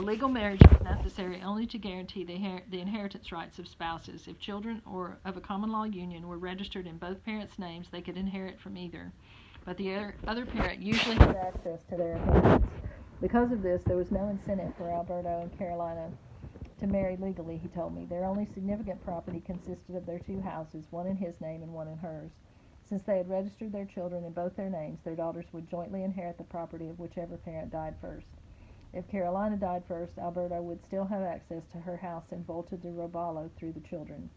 A legal marriage is necessary only to guarantee the inheritance rights of spouses. If children or of a common law union were registered in both parents' names, they could inherit from either, but the other parent usually had access to their inheritance. Because of this, there was no incentive for Alberto and Carolina to marry legally, he told me. Their only significant property consisted of their two houses, one in his name and one in hers. Since they had registered their children in both their names, their daughters would jointly inherit the property of whichever parent died first. If Carolina died first, Alberto would still have access to her house in Volta de Roballo through the children.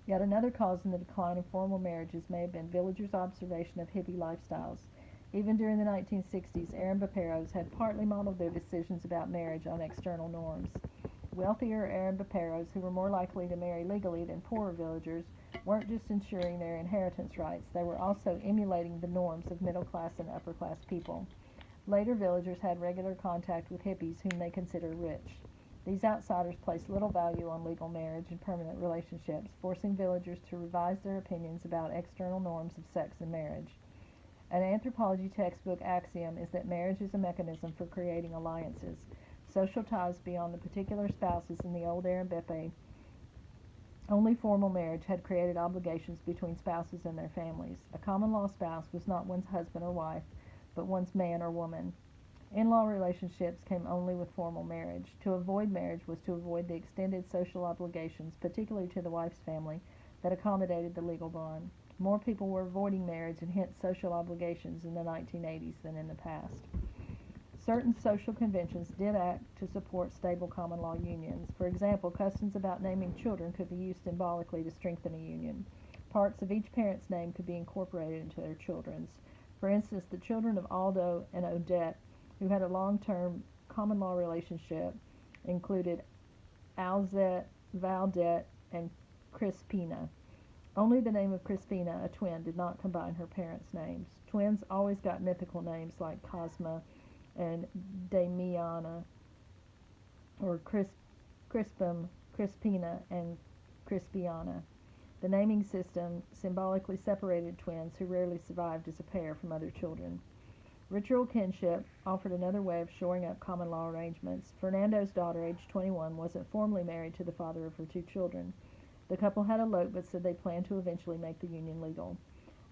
Yet another cause in the decline of formal marriages may have been villagers' observation of hippie lifestyles. Even during the 1960s, Arambaperos had partly modeled their decisions about marriage on external norms. Wealthier Arambaperos, who were more likely to marry legally than poorer villagers, weren't just ensuring their inheritance rights, they were also emulating the norms of middle-class and upper-class people. Later villagers had regular contact with hippies whom they considered rich. These outsiders placed little value on legal marriage and permanent relationships, forcing villagers to revise their opinions about external norms of sex and marriage. An anthropology textbook axiom is that marriage is a mechanism for creating alliances. Social ties beyond the particular spouses in the old Arambepe, only formal marriage had created obligations between spouses and their families. A common law spouse was not one's husband or wife, but one's man or woman. In-law relationships came only with formal marriage. To avoid marriage was to avoid the extended social obligations, particularly to the wife's family, that accommodated the legal bond. More people were avoiding marriage and hence social obligations in the 1980s than in the past. Certain social conventions did act to support stable common law unions. For example, customs about naming children could be used symbolically to strengthen a union. Parts of each parent's name could be incorporated into their children's. For instance, the children of Aldo and Odette, who had a long-term common law relationship, included Alzette, Valdette, and Crispina. Only the name of Crispina, a twin, did not combine her parents' names. Twins always got mythical names like Cosma and Damiana, or Crispum, Crispina, and Crispiana. The naming system symbolically separated twins who rarely survived as a pair from other children. Ritual kinship offered another way of shoring up common law arrangements. Fernando's daughter, aged 21, wasn't formally married to the father of her two children. The couple had eloped but said they planned to eventually make the union legal.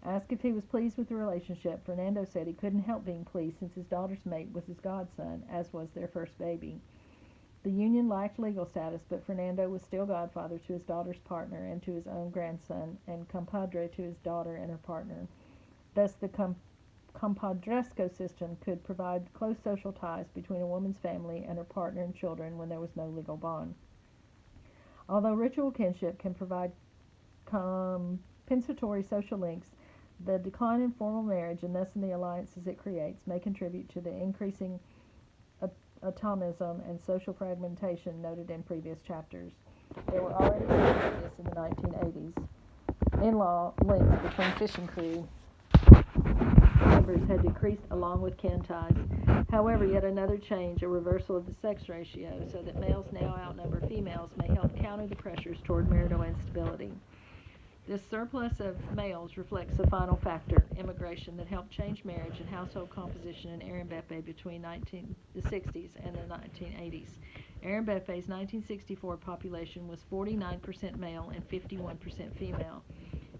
Asked if he was pleased with the relationship, Fernando said he couldn't help being pleased since his daughter's mate was his godson, as was their first baby. The union lacked legal status, but Fernando was still godfather to his daughter's partner and to his own grandson, and compadre to his daughter and her partner. Thus, the compadresco system could provide close social ties between a woman's family and her partner and children when there was no legal bond. Although ritual kinship can provide compensatory social links, the decline in formal marriage, and thus in the alliances it creates, may contribute to the increasing atomism and social fragmentation noted in previous chapters. There were already signs of this in the 1980s. In-law links between fishing crew members had decreased along with kin ties. However, yet another change, a reversal of the sex ratio, so that males now outnumber females, may help counter the pressures toward marital instability. This surplus of males reflects the final factor, immigration, that helped change marriage and household composition in Arambepe between the 60s and the 1980s. Arambepe's 1964 population was 49% male and 51% female,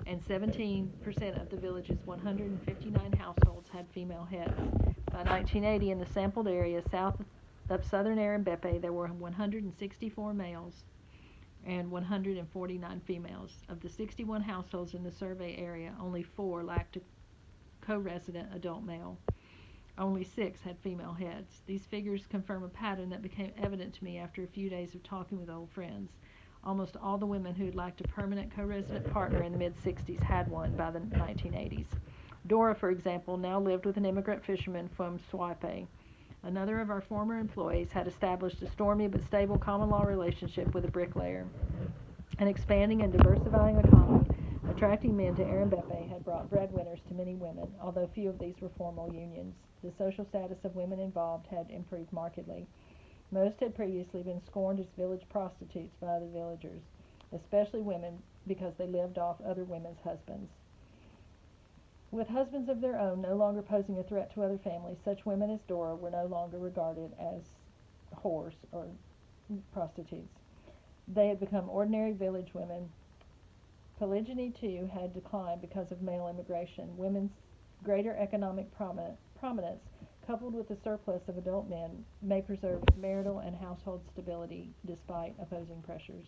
and 17% of the village's 159 households had female heads. By 1980, in the sampled area south of southern Arambepe, there were 164 males and 149 females. Of the 61 households in the survey area, only 4 lacked a co-resident adult male. Only 6 had female heads. These figures confirm a pattern that became evident to me after a few days of talking with old friends. Almost all the women who had lacked a permanent co-resident partner in the mid-60s had one by the 1980s. Dora, for example, now lived with an immigrant fisherman from Suipe. Another of our former employees had established a stormy but stable common law relationship with a bricklayer. An expanding and diversifying economy, attracting men to Arambepe, had brought breadwinners to many women, although few of these were formal unions. The social status of women involved had improved markedly. Most had previously been scorned as village prostitutes by other villagers, especially women, because they lived off other women's husbands. With husbands of their own no longer posing a threat to other families, such women as Dora were no longer regarded as whores or prostitutes. They had become ordinary village women. Polygyny, too, had declined because of male immigration. Women's greater economic prominence, coupled with the surplus of adult men, may preserve marital and household stability despite opposing pressures.